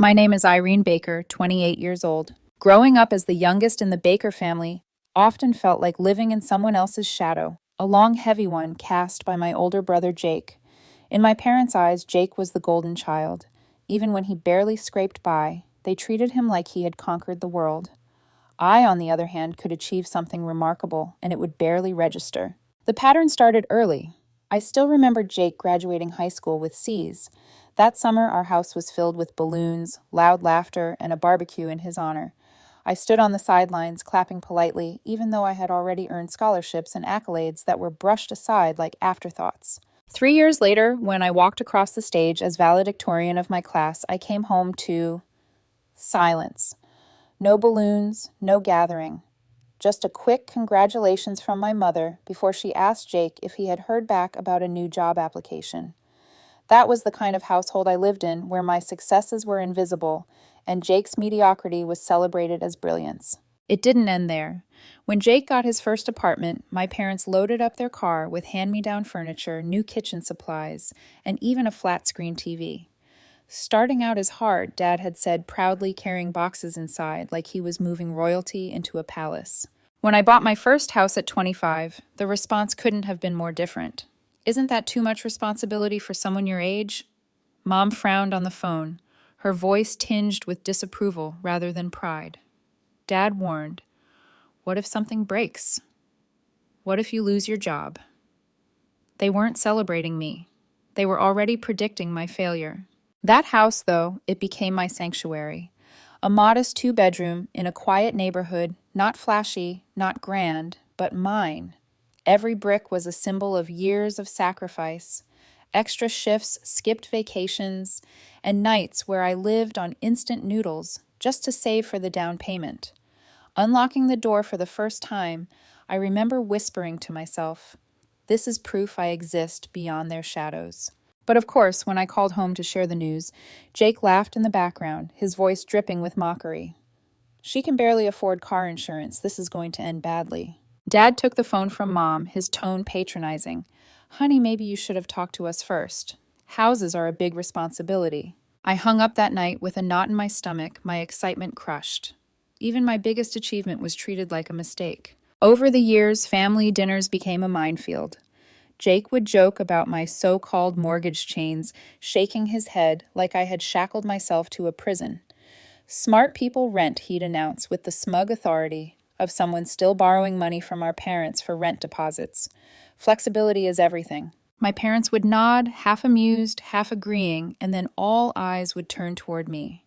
My name is Irene Baker, 28 years old. Growing up as the youngest in the Baker family often felt like living in someone else's shadow, a long, heavy one cast by my older brother Jake. In my parents' eyes, Jake was the golden child. Even when he barely scraped by, they treated him like he had conquered the world. I, on the other hand, could achieve something remarkable, and it would barely register. The pattern started early. I still remember Jake graduating high school with C's. That summer, our house was filled with balloons, loud laughter, and a barbecue in his honor. I stood on the sidelines, clapping politely, even though I had already earned scholarships and accolades that were brushed aside like afterthoughts. 3 years later, when I walked across the stage as valedictorian of my class, I came home to silence. No balloons, no gathering. Just a quick congratulations from my mother before she asked Jake if he had heard back about a new job application. That was the kind of household I lived in, where my successes were invisible and Jake's mediocrity was celebrated as brilliance. It didn't end there. When Jake got his first apartment, my parents loaded up their car with hand-me-down furniture, new kitchen supplies, and even a flat-screen TV. Starting out is hard, Dad had said, proudly carrying boxes inside like he was moving royalty into a palace. When I bought my first house at 25, the response couldn't have been more different. Isn't that too much responsibility for someone your age? Mom frowned on the phone, her voice tinged with disapproval rather than pride. Dad warned, "What if something breaks? What if you lose your job?" They weren't celebrating me. They were already predicting my failure. That house, though, it became my sanctuary. A modest two-bedroom in a quiet neighborhood, not flashy, not grand, but mine. Every brick was a symbol of years of sacrifice, extra shifts, skipped vacations, and nights where I lived on instant noodles just to save for the down payment. Unlocking the door for the first time, I remember whispering to myself, "This is proof I exist beyond their shadows." But of course, when I called home to share the news, Jake laughed in the background, his voice dripping with mockery. "She can barely afford car insurance. This is going to end badly." Dad took the phone from Mom, his tone patronizing. "Honey, maybe you should have talked to us first. Houses are a big responsibility." I hung up that night with a knot in my stomach, my excitement crushed. Even my biggest achievement was treated like a mistake. Over the years, family dinners became a minefield. Jake would joke about my so-called mortgage chains, shaking his head like I had shackled myself to a prison. "Smart people rent," he'd announce with the smug authority of someone still borrowing money from our parents for rent deposits. "Flexibility is everything." My parents would nod, half amused, half agreeing, and then all eyes would turn toward me.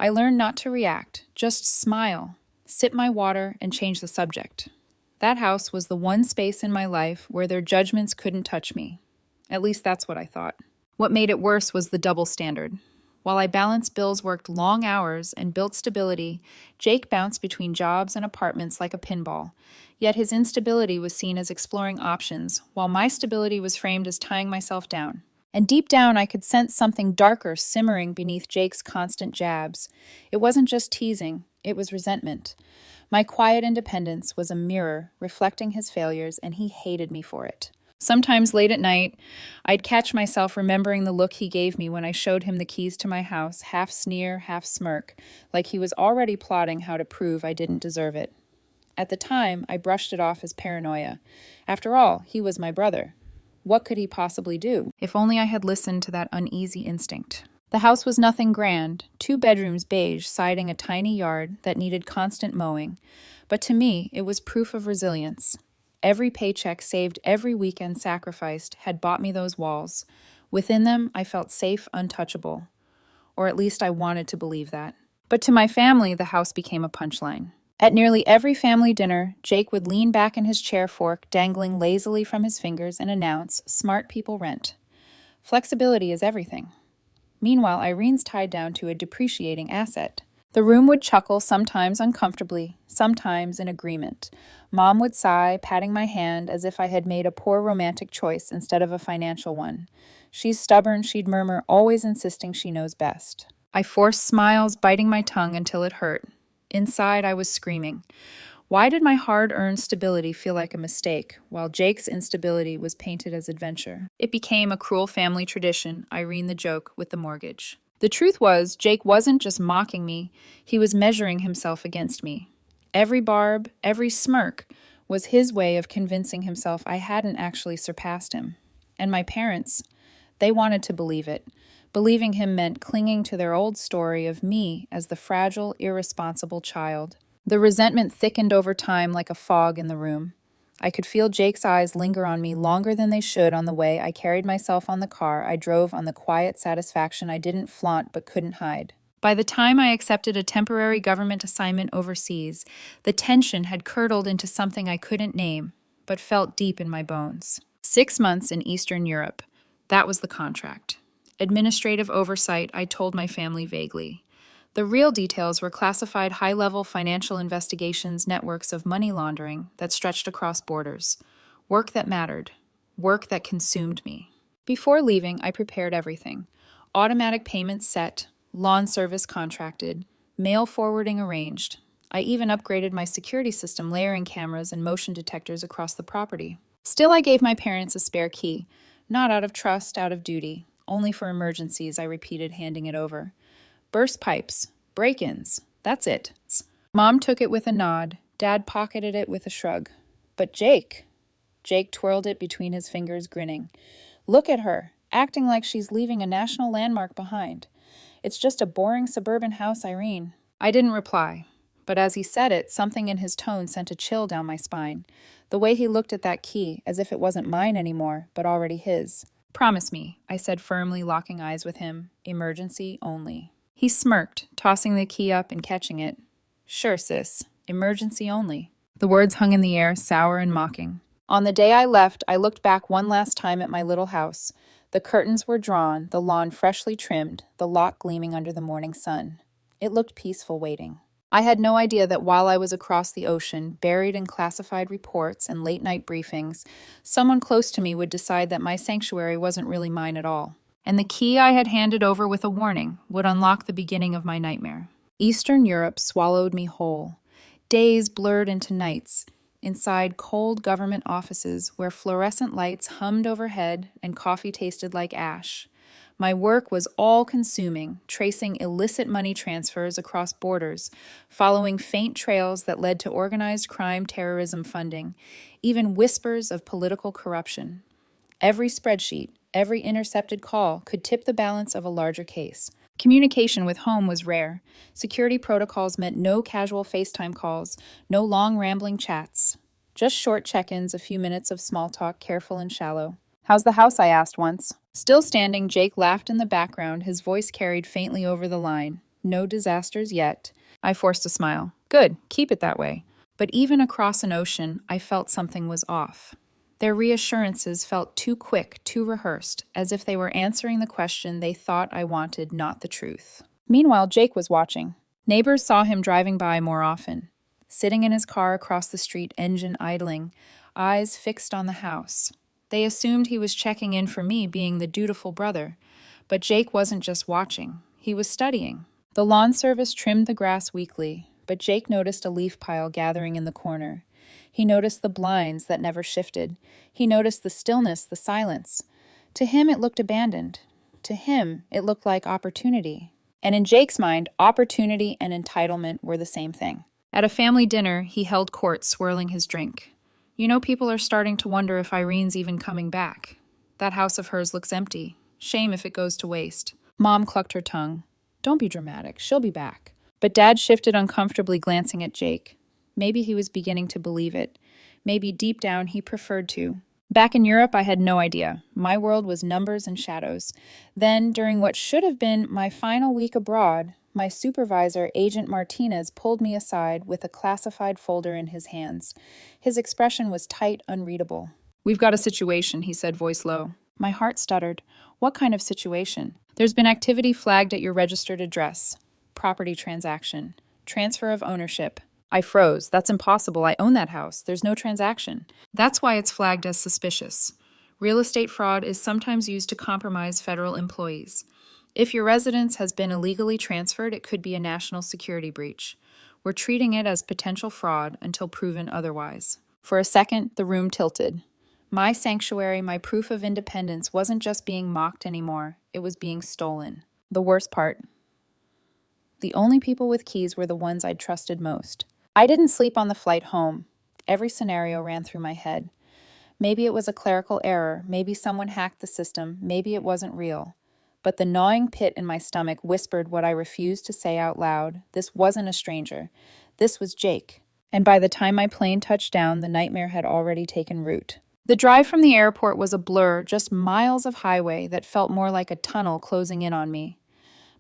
I learned not to react, just smile, sip my water, and change the subject. That house was the one space in my life where their judgments couldn't touch me. At least that's what I thought. What made it worse was the double standard. While I balanced bills, worked long hours, and built stability, Jake bounced between jobs and apartments like a pinball. Yet his instability was seen as exploring options, while my stability was framed as tying myself down. And deep down, I could sense something darker simmering beneath Jake's constant jabs. It wasn't just teasing, it was resentment. My quiet independence was a mirror reflecting his failures, and he hated me for it. Sometimes late at night, I'd catch myself remembering the look he gave me when I showed him the keys to my house, half sneer, half smirk, like he was already plotting how to prove I didn't deserve it. At the time, I brushed it off as paranoia. After all, he was my brother. What could he possibly do? If only I had listened to that uneasy instinct. The house was nothing grand, 2 bedrooms beige siding a tiny yard that needed constant mowing. But to me, it was proof of resilience. Every paycheck saved, every weekend sacrificed, had bought me those walls. Within them, I felt safe, untouchable. Or at least I wanted to believe that. But to my family, the house became a punchline. At nearly every family dinner, Jake would lean back in his chair fork, dangling lazily from his fingers, and announce, "Smart people rent. Flexibility is everything." Meanwhile, Irene's tied down to a depreciating asset. The room would chuckle, sometimes uncomfortably, sometimes in agreement. Mom would sigh, patting my hand as if I had made a poor romantic choice instead of a financial one. "She's stubborn," she'd murmur, always insisting she knows best. I forced smiles, biting my tongue until it hurt. Inside, I was screaming. Why did my hard-earned stability feel like a mistake, while Jake's instability was painted as adventure? It became a cruel family tradition, Irene the joke with the mortgage. The truth was, Jake wasn't just mocking me, he was measuring himself against me. Every barb, every smirk was his way of convincing himself I hadn't actually surpassed him. And my parents, they wanted to believe it. Believing him meant clinging to their old story of me as the fragile, irresponsible child. The resentment thickened over time like a fog in the room. I could feel Jake's eyes linger on me longer than they should on the way I carried myself on the car I drove, on the quiet satisfaction I didn't flaunt but couldn't hide. By the time I accepted a temporary government assignment overseas, the tension had curdled into something I couldn't name, but felt deep in my bones. 6 months in Eastern Europe. That was the contract. Administrative oversight, I told my family vaguely. The real details were classified high-level financial investigations networks of money laundering that stretched across borders. Work that mattered. Work that consumed me. Before leaving, I prepared everything. Automatic payments set, lawn service contracted, mail forwarding arranged. I even upgraded my security system, layering cameras and motion detectors across the property. Still, I gave my parents a spare key. Not out of trust, out of duty. Only for emergencies, I repeated, handing it over. Burst pipes, break-ins, that's it. Mom took it with a nod. Dad pocketed it with a shrug. But Jake twirled it between his fingers, grinning. Look at her, acting like she's leaving a national landmark behind. It's just a boring suburban house, Irene. I didn't reply, but as he said it, something in his tone sent a chill down my spine. The way he looked at that key, as if it wasn't mine anymore, but already his. Promise me, I said firmly, locking eyes with him. Emergency only. He smirked, tossing the key up and catching it. Sure, sis. Emergency only. The words hung in the air, sour and mocking. On the day I left, I looked back one last time at my little house. The curtains were drawn, the lawn freshly trimmed, the lock gleaming under the morning sun. It looked peaceful waiting. I had no idea that while I was across the ocean, buried in classified reports and late-night briefings, someone close to me would decide that my sanctuary wasn't really mine at all. And the key I had handed over with a warning would unlock the beginning of my nightmare. Eastern Europe swallowed me whole. Days blurred into nights, inside cold government offices where fluorescent lights hummed overhead and coffee tasted like ash. My work was all-consuming, tracing illicit money transfers across borders, following faint trails that led to organized crime, terrorism funding, even whispers of political corruption. Every spreadsheet, every intercepted call could tip the balance of a larger case. Communication with home was rare. Security protocols meant no casual FaceTime calls, no long rambling chats. Just short check-ins, a few minutes of small talk, careful and shallow. How's the house, I asked once. Still standing, Jake laughed in the background, his voice carried faintly over the line. No disasters yet. I forced a smile. Good, keep it that way. But even across an ocean, I felt something was off. Their reassurances felt too quick, too rehearsed, as if they were answering the question they thought I wanted, not the truth. Meanwhile, Jake was watching. Neighbors saw him driving by more often. Sitting in his car across the street, engine idling, eyes fixed on the house. They assumed he was checking in for me, being the dutiful brother. But Jake wasn't just watching. He was studying. The lawn service trimmed the grass weekly, but Jake noticed a leaf pile gathering in the corner. He noticed the blinds that never shifted. He noticed the stillness, the silence. To him, it looked abandoned. To him, it looked like opportunity. And in Jake's mind, opportunity and entitlement were the same thing. At a family dinner, he held court, swirling his drink. You know, people are starting to wonder if Irene's even coming back. That house of hers looks empty. Shame if it goes to waste. Mom clucked her tongue. Don't be dramatic. She'll be back. But Dad shifted uncomfortably, glancing at Jake. Maybe he was beginning to believe it. Maybe deep down he preferred to. Back in Europe, I had no idea. My world was numbers and shadows. Then, during what should have been my final week abroad, my supervisor, Agent Martinez, pulled me aside with a classified folder in his hands. His expression was tight, unreadable. We've got a situation, he said, voice low. My heart stuttered. What kind of situation? There's been activity flagged at your registered address. Property transaction. Transfer of ownership. I froze. That's impossible. I own that house. There's no transaction. That's why it's flagged as suspicious. Real estate fraud is sometimes used to compromise federal employees. If your residence has been illegally transferred, it could be a national security breach. We're treating it as potential fraud until proven otherwise. For a second, the room tilted. My sanctuary, my proof of independence, wasn't just being mocked anymore. It was being stolen. The worst part, the only people with keys were the ones I'd trusted most. I didn't sleep on the flight home. Every scenario ran through my head. Maybe it was a clerical error, maybe someone hacked the system, maybe it wasn't real. But the gnawing pit in my stomach whispered what I refused to say out loud. This wasn't a stranger. This was Jake. And by the time my plane touched down, the nightmare had already taken root. The drive from the airport was a blur, just miles of highway that felt more like a tunnel closing in on me.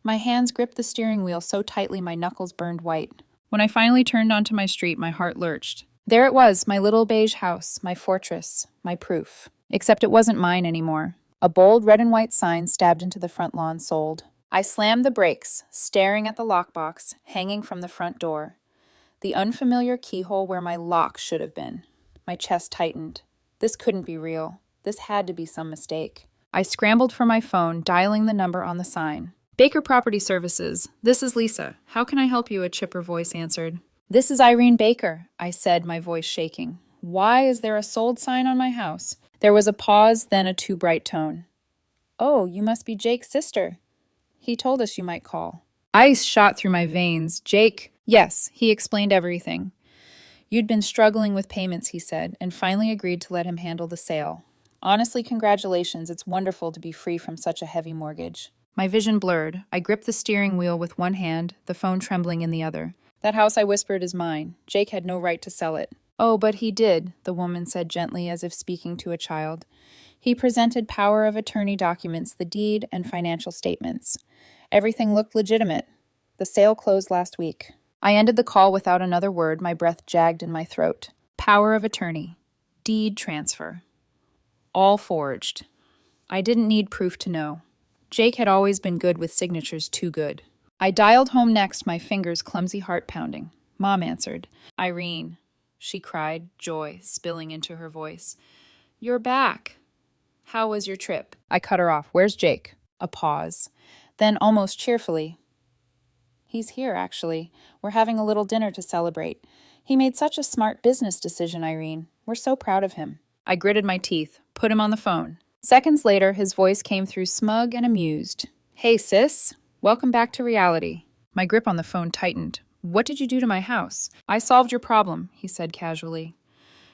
My hands gripped the steering wheel so tightly my knuckles burned white. When I finally turned onto my street, my heart lurched. There it was, my little beige house, my fortress, my proof. Except it wasn't mine anymore. A bold red and white sign stabbed into the front lawn sold. I slammed the brakes, staring at the lockbox hanging from the front door. The unfamiliar keyhole where my lock should have been. My chest tightened. This couldn't be real. This had to be some mistake. I scrambled for my phone, dialing the number on the sign. Baker Property Services. This is Lisa. How can I help you? A chipper voice answered. This is Irene Baker, I said, my voice shaking. Why is there a sold sign on my house? There was a pause, then a too bright tone. Oh, you must be Jake's sister. He told us you might call. Ice shot through my veins. Jake. Yes, he explained everything. You'd been struggling with payments, he said, and finally agreed to let him handle the sale. Honestly, congratulations. It's wonderful to be free from such a heavy mortgage. My vision blurred. I gripped the steering wheel with one hand, the phone trembling in the other. That house, I whispered, is mine. Jake had no right to sell it. Oh, but he did, the woman said gently, as if speaking to a child. He presented power of attorney documents, the deed, and financial statements. Everything looked legitimate. The sale closed last week. I ended the call without another word, my breath jagged in my throat. Power of attorney. Deed transfer. All forged. I didn't need proof to know. Jake had always been good with signatures, too good. I dialed home next, my fingers clumsy heart pounding. Mom answered. Irene, she cried, joy spilling into her voice. You're back. How was your trip? I cut her off. Where's Jake? A pause. Then, almost cheerfully, he's here, actually. We're having a little dinner to celebrate. He made such a smart business decision, Irene. We're so proud of him. I gritted my teeth, put him on the phone. Seconds later, his voice came through smug and amused. Hey, sis. Welcome back to reality. My grip on the phone tightened. What did you do to my house? I solved your problem, he said casually.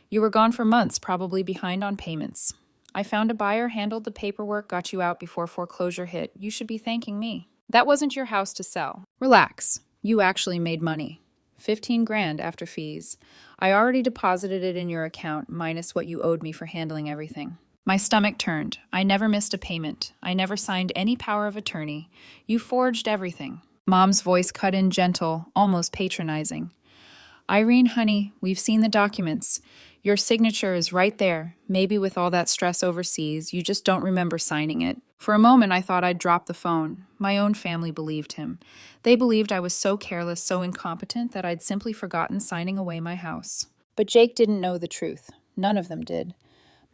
You were gone for months, probably behind on payments. I found a buyer, handled the paperwork, got you out before foreclosure hit. You should be thanking me. That wasn't your house to sell. Relax. You actually made money. 15 grand after fees. I already deposited it in your account, minus what you owed me for handling everything. My stomach turned. I never missed a payment. I never signed any power of attorney. You forged everything. Mom's voice cut in gentle, almost patronizing. Irene, honey, we've seen the documents. Your signature is right there. Maybe with all that stress overseas, you just don't remember signing it. For a moment, I thought I'd drop the phone. My own family believed him. They believed I was so careless, so incompetent, that I'd simply forgotten signing away my house. But Jake didn't know the truth. None of them did.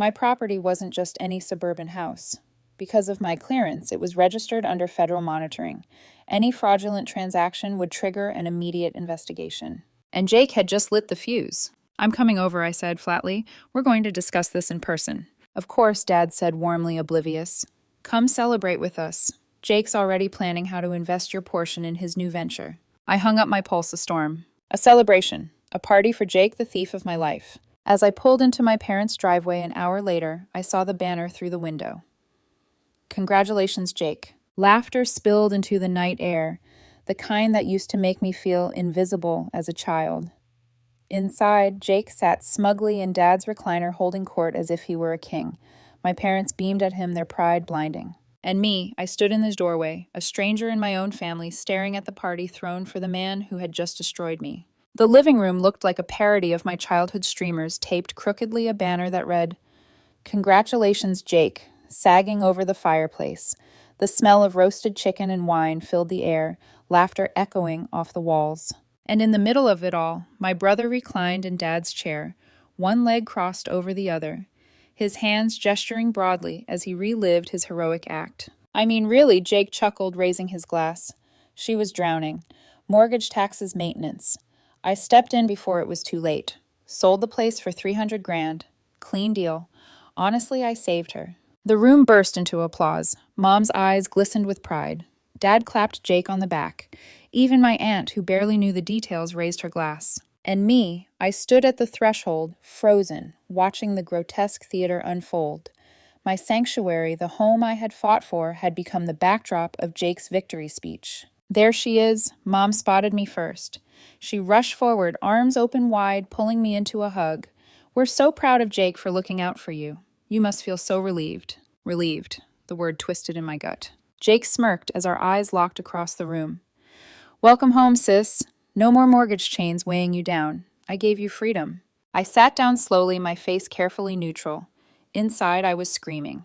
My property wasn't just any suburban house. Because of my clearance, it was registered under federal monitoring. Any fraudulent transaction would trigger an immediate investigation. And Jake had just lit the fuse. I'm coming over, I said flatly. We're going to discuss this in person. Of course, Dad said, warmly oblivious. Come celebrate with us. Jake's already planning how to invest your portion in his new venture. I hung up my pulse a storm. A celebration. A party for Jake, the thief of my life. As I pulled into my parents' driveway an hour later, I saw the banner through the window. Congratulations, Jake. Laughter spilled into the night air, the kind that used to make me feel invisible as a child. Inside, Jake sat smugly in Dad's recliner holding court as if he were a king. My parents beamed at him, their pride blinding. And me, I stood in his doorway, a stranger in my own family, staring at the party thrown for the man who had just destroyed me. The living room looked like a parody of my childhood streamers, taped crookedly a banner that read, Congratulations, Jake, sagging over the fireplace. The smell of roasted chicken and wine filled the air, laughter echoing off the walls. And in the middle of it all, my brother reclined in Dad's chair, one leg crossed over the other, his hands gesturing broadly as he relived his heroic act. I mean, really, Jake chuckled, raising his glass. She was drowning. Mortgage, taxes, maintenance. I stepped in before it was too late. Sold the place for 300 grand. Clean deal. Honestly, I saved her. The room burst into applause. Mom's eyes glistened with pride. Dad clapped Jake on the back. Even my aunt, who barely knew the details, raised her glass. And me, I stood at the threshold, frozen, watching the grotesque theater unfold. My sanctuary, the home I had fought for, had become the backdrop of Jake's victory speech. There she is. Mom spotted me first. She rushed forward, arms open wide, pulling me into a hug. We're so proud of Jake for looking out for you. You must feel so relieved. Relieved. The word twisted in my gut. Jake smirked as our eyes locked across the room. Welcome home, sis. No more mortgage chains weighing you down. I gave you freedom. I sat down slowly, my face carefully neutral. Inside, I was screaming.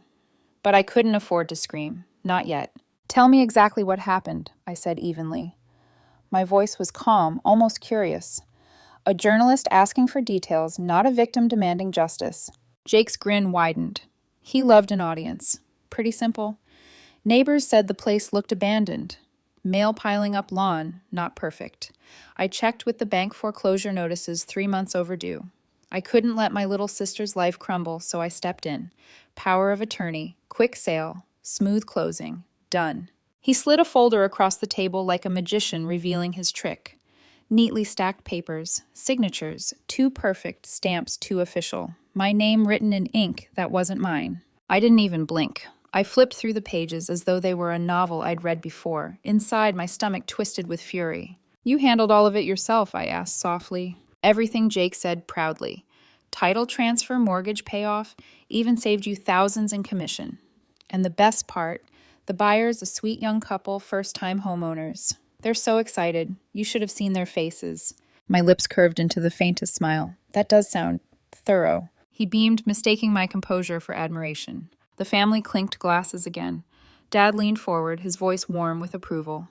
But I couldn't afford to scream. Not yet. Tell me exactly what happened, I said evenly. My voice was calm, almost curious. A journalist asking for details, not a victim demanding justice. Jake's grin widened. He loved an audience. Pretty simple. Neighbors said the place looked abandoned. Mail piling up lawn, not perfect. I checked with the bank foreclosure notices 3 months overdue. I couldn't let my little sister's life crumble, so I stepped in. Power of attorney, quick sale, smooth closing, done. He slid a folder across the table like a magician revealing his trick. Neatly stacked papers, signatures, too perfect, stamps too official. My name written in ink that wasn't mine. I didn't even blink. I flipped through the pages as though they were a novel I'd read before. Inside, my stomach twisted with fury. You handled all of it yourself, I asked softly. Everything, Jake said proudly. Title transfer, mortgage payoff, even saved you thousands in commission. And the best part, the buyers, a sweet young couple, first-time homeowners. They're so excited. You should have seen their faces. My lips curved into the faintest smile. That does sound thorough. He beamed, mistaking my composure for admiration. The family clinked glasses again. Dad leaned forward, his voice warm with approval.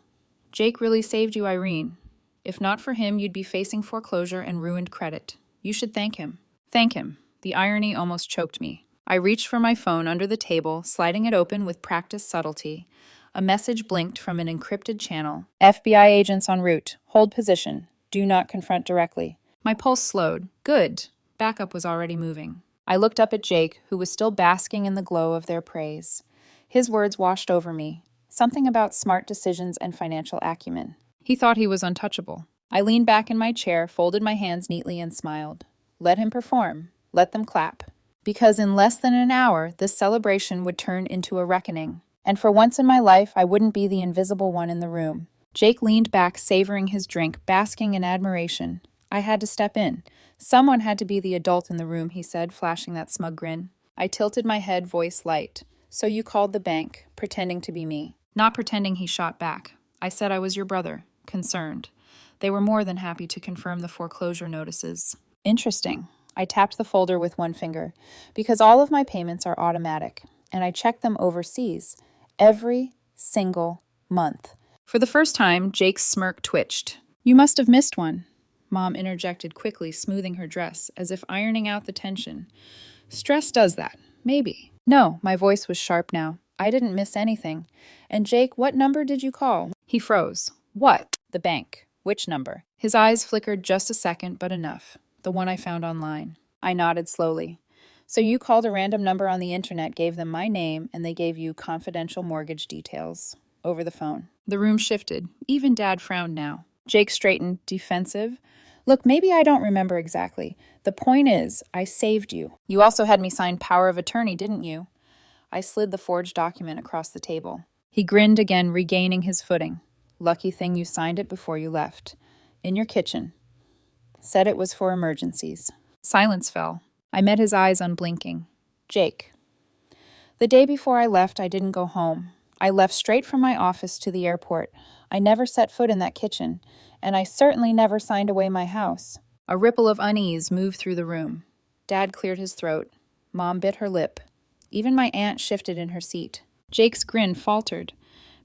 Jake really saved you, Irene. If not for him, you'd be facing foreclosure and ruined credit. You should thank him. Thank him. The irony almost choked me. I reached for my phone under the table, sliding it open with practiced subtlety. A message blinked from an encrypted channel. FBI agents en route. Hold position. Do not confront directly. My pulse slowed. Good. Backup was already moving. I looked up at Jake, who was still basking in the glow of their praise. His words washed over me. Something about smart decisions and financial acumen. He thought he was untouchable. I leaned back in my chair, folded my hands neatly, and smiled. Let him perform. Let them clap. Because in less than an hour, this celebration would turn into a reckoning. And for once in my life, I wouldn't be the invisible one in the room. Jake leaned back, savoring his drink, basking in admiration. I had to step in. Someone had to be the adult in the room, he said, flashing that smug grin. I tilted my head, voice light. So you called the bank, pretending to be me. Not pretending, he shot back. I said I was your brother, concerned. They were more than happy to confirm the foreclosure notices. Interesting. I tapped the folder with one finger, because all of my payments are automatic, and I check them overseas every single month. For the first time, Jake's smirk twitched. You must have missed one. Mom interjected quickly, smoothing her dress, as if ironing out the tension. Stress does that. Maybe. No, my voice was sharp now. I didn't miss anything. And Jake, what number did you call? He froze. What? The bank. Which number? His eyes flickered just a second, but enough. The one I found online. I nodded slowly. So you called a random number on the internet, gave them my name, and they gave you confidential mortgage details. Over the phone. The room shifted. Even Dad frowned now. Jake straightened, defensive. Look, maybe I don't remember exactly. The point is, I saved you. You also had me sign power of attorney, didn't you? I slid the forged document across the table. He grinned again, regaining his footing. Lucky thing you signed it before you left. In your kitchen. Said it was for emergencies. Silence fell. I met his eyes unblinking. Jake. The day before I left, I didn't go home. I left straight from my office to the airport. I never set foot in that kitchen, and I certainly never signed away my house. A ripple of unease moved through the room. Dad cleared his throat. Mom bit her lip. Even my aunt shifted in her seat. Jake's grin faltered.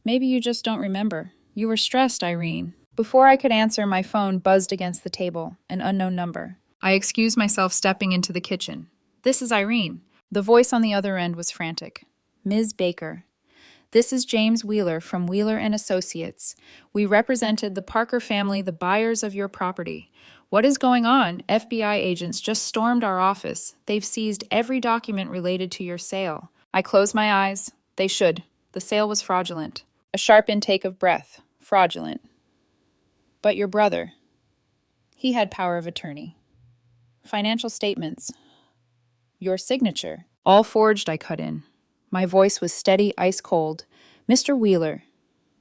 Maybe you just don't remember. You were stressed, Irene. Before I could answer, my phone buzzed against the table, an unknown number. I excused myself, stepping into the kitchen. This is Irene. The voice on the other end was frantic. Ms. Baker. This is James Wheeler from Wheeler and Associates. We represented the Parker family, the buyers of your property. What is going on? FBI agents just stormed our office. They've seized every document related to your sale. I closed my eyes. They should. The sale was fraudulent. A sharp intake of breath. Fraudulent. But your brother. He had power of attorney. Financial statements. Your signature. All forged, I cut in. My voice was steady, ice cold. Mr. Wheeler,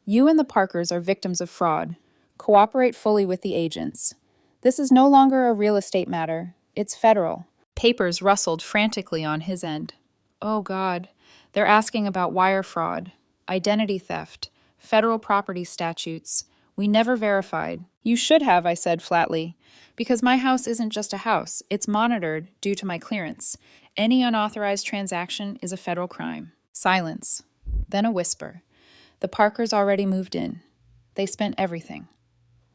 you and the Parkers are victims of fraud. Cooperate fully with the agents. This is no longer a real estate matter. It's federal. Papers rustled frantically on his end. Oh, God. They're asking about wire fraud, identity theft, federal property statutes. We never verified. You should have, I said flatly. Because my house isn't just a house. It's monitored due to my clearance. Any unauthorized transaction is a federal crime. Silence. Then a whisper. The Parkers already moved in. They spent everything.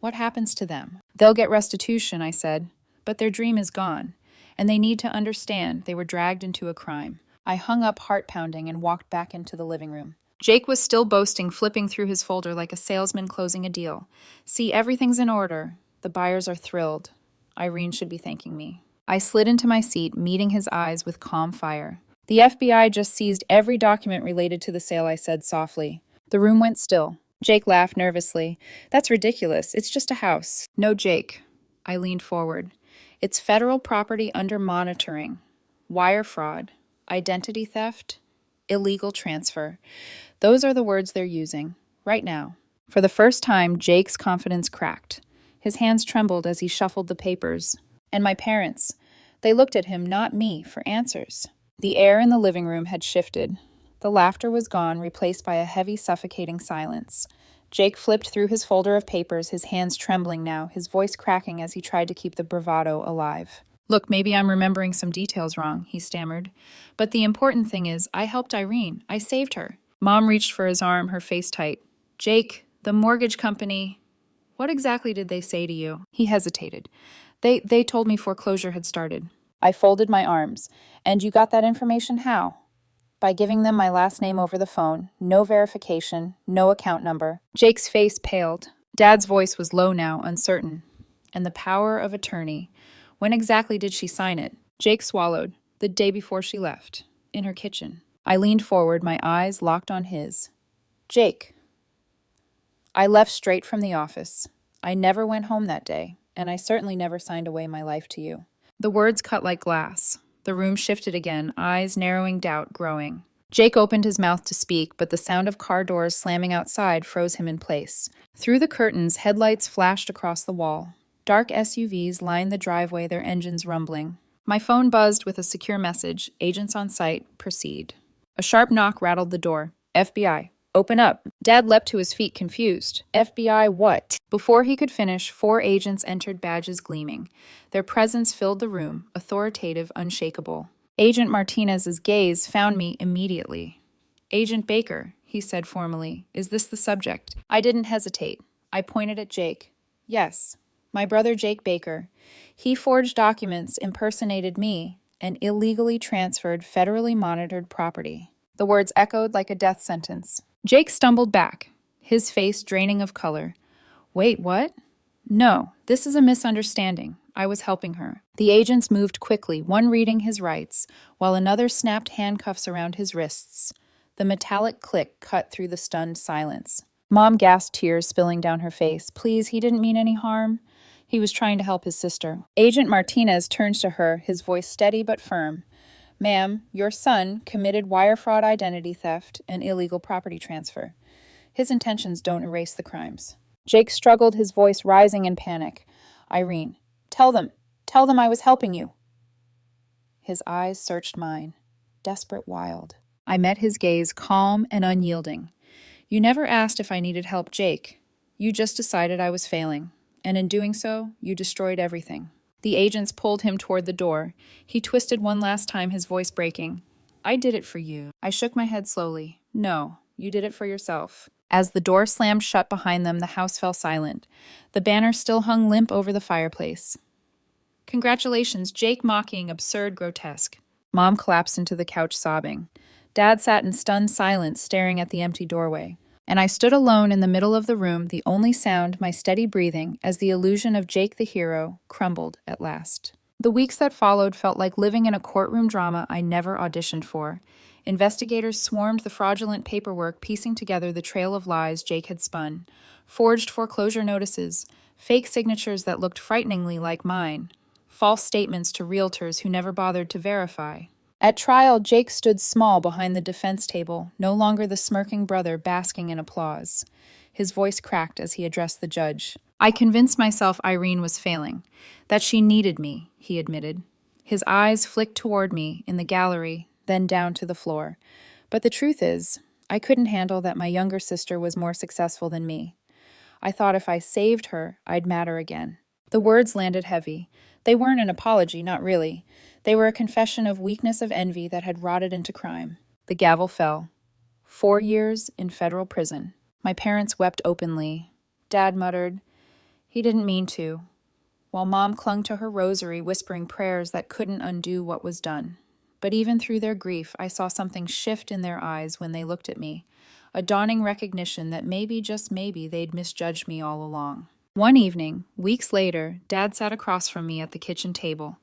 What happens to them? They'll get restitution, I said. But their dream is gone. And they need to understand they were dragged into a crime. I hung up heart-pounding and walked back into the living room. Jake was still boasting, flipping through his folder like a salesman closing a deal. See, everything's in order. The buyers are thrilled. Irene should be thanking me. I slid into my seat, meeting his eyes with calm fire. The FBI just seized every document related to the sale, I said softly. The room went still. Jake laughed nervously. That's ridiculous. It's just a house. No, Jake. I leaned forward. It's federal property under monitoring. Wire fraud. Identity theft. Illegal transfer. Those are the words they're using. Right now. For the first time, Jake's confidence cracked. His hands trembled as he shuffled the papers. And my parents. They looked at him, not me, for answers. The air in the living room had shifted. The laughter was gone, replaced by a heavy, suffocating silence. Jake flipped through his folder of papers, his hands trembling now, his voice cracking as he tried to keep the bravado alive. Look, maybe I'm remembering some details wrong, he stammered. But the important thing is, I helped Irene. I saved her. Mom reached for his arm, her face tight. Jake, the mortgage company. What exactly did they say to you? He hesitated. They told me foreclosure had started. I folded my arms. And you got that information how? By giving them my last name over the phone, no verification, no account number. Jake's face paled. Dad's voice was low now, uncertain. And the power of attorney. When exactly did she sign it? Jake swallowed. The day before she left. In her kitchen. I leaned forward, my eyes locked on his. Jake. I left straight from the office. I never went home that day, and I certainly never signed away my life to you. The words cut like glass. The room shifted again, eyes narrowing, doubt growing. Jake opened his mouth to speak, but the sound of car doors slamming outside froze him in place. Through the curtains, headlights flashed across the wall. Dark SUVs lined the driveway, their engines rumbling. My phone buzzed with a secure message. Agents on site, proceed. A sharp knock rattled the door. FBI. Open up. Dad leapt to his feet, confused. FBI what? Before he could finish, 4 agents entered, badges gleaming. Their presence filled the room, authoritative, unshakable. Agent Martinez's gaze found me immediately. Agent Baker, he said formally, is this the subject? I didn't hesitate. I pointed at Jake. Yes, my brother Jake Baker. He forged documents, impersonated me, and illegally transferred federally monitored property. The words echoed like a death sentence. Jake stumbled back, his face draining of color. Wait, what? No, this is a misunderstanding. I was helping her. The agents moved quickly, one reading his rights, while another snapped handcuffs around his wrists. The metallic click cut through the stunned silence. Mom gasped, tears spilling down her face. Please, he didn't mean any harm. He was trying to help his sister. Agent Martinez turned to her, his voice steady but firm. Ma'am, your son committed wire fraud, identity theft, and illegal property transfer. His intentions don't erase the crimes. Jake struggled, his voice rising in panic. Irene, tell them I was helping you. His eyes searched mine, desperate, wild. I met his gaze, calm and unyielding. You never asked if I needed help, Jake. You just decided I was failing, and in doing so, you destroyed everything. The agents pulled him toward the door. He twisted one last time, his voice breaking. I did it for you. I shook my head slowly. No, you did it for yourself. As the door slammed shut behind them, the house fell silent. The banner still hung limp over the fireplace. Congratulations, Jake, mocking, absurd, grotesque. Mom collapsed into the couch sobbing. Dad sat in stunned silence, staring at the empty doorway. And I stood alone in the middle of the room, the only sound my steady breathing, as the illusion of Jake the hero crumbled at last. The weeks that followed felt like living in a courtroom drama I never auditioned for. Investigators swarmed the fraudulent paperwork, piecing together the trail of lies Jake had spun. Forged foreclosure notices, fake signatures that looked frighteningly like mine, false statements to realtors who never bothered to verify. At trial, Jake stood small behind the defense table, no longer the smirking brother basking in applause. His voice cracked as he addressed the judge. I convinced myself Irene was failing, that she needed me, he admitted. His eyes flicked toward me in the gallery, then down to the floor. But the truth is, I couldn't handle that my younger sister was more successful than me. I thought if I saved her, I'd matter again. The words landed heavy. They weren't an apology, not really. They were a confession of weakness of envy that had rotted into crime. The gavel fell. 4 years in federal prison. My parents wept openly. Dad muttered, "He didn't mean to," while Mom clung to her rosary, whispering prayers that couldn't undo what was done. But even through their grief, I saw something shift in their eyes when they looked at me, a dawning recognition that maybe, just maybe, they'd misjudged me all along. One evening, weeks later, Dad sat across from me at the kitchen table.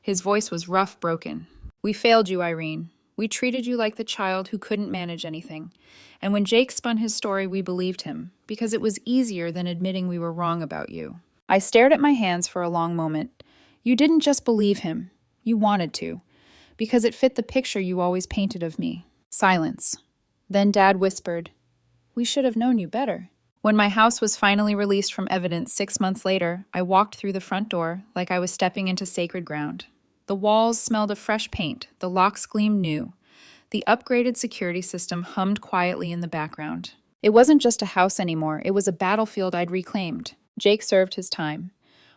His voice was rough, broken. "We failed you, Irene. We treated you like the child who couldn't manage anything. And when Jake spun his story, we believed him, because it was easier than admitting we were wrong about you." I stared at my hands for a long moment. "You didn't just believe him. You wanted to, because it fit the picture you always painted of me." Silence. Then Dad whispered, "We should have known you better." When my house was finally released from evidence 6 months later, I walked through the front door like I was stepping into sacred ground. The walls smelled of fresh paint, the locks gleamed new. The upgraded security system hummed quietly in the background. It wasn't just a house anymore, it was a battlefield I'd reclaimed. Jake served his time.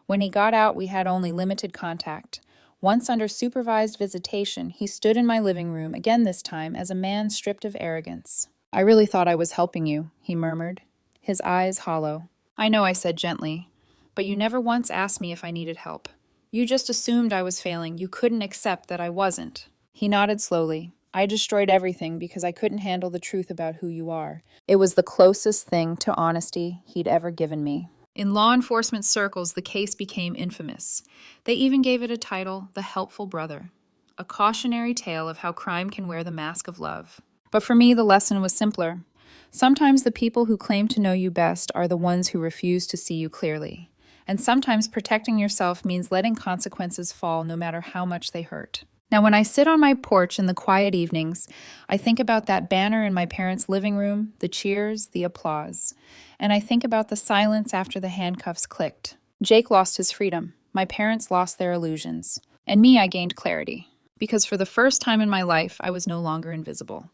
When he got out, we had only limited contact. Once under supervised visitation, he stood in my living room, again this time, as a man stripped of arrogance. "I really thought I was helping you," he murmured, his eyes hollow. "I know," I said gently, "but you never once asked me if I needed help. You just assumed I was failing. You couldn't accept that I wasn't." He nodded slowly. "I destroyed everything because I couldn't handle the truth about who you are." It was the closest thing to honesty he'd ever given me. In law enforcement circles, the case became infamous. They even gave it a title, The Helpful Brother, a cautionary tale of how crime can wear the mask of love. But for me, the lesson was simpler. Sometimes the people who claim to know you best are the ones who refuse to see you clearly. And sometimes protecting yourself means letting consequences fall no matter how much they hurt. Now, when I sit on my porch in the quiet evenings, I think about that banner in my parents' living room, the cheers, the applause. And I think about the silence after the handcuffs clicked. Jake lost his freedom. My parents lost their illusions. And me, I gained clarity. Because for the first time in my life, I was no longer invisible.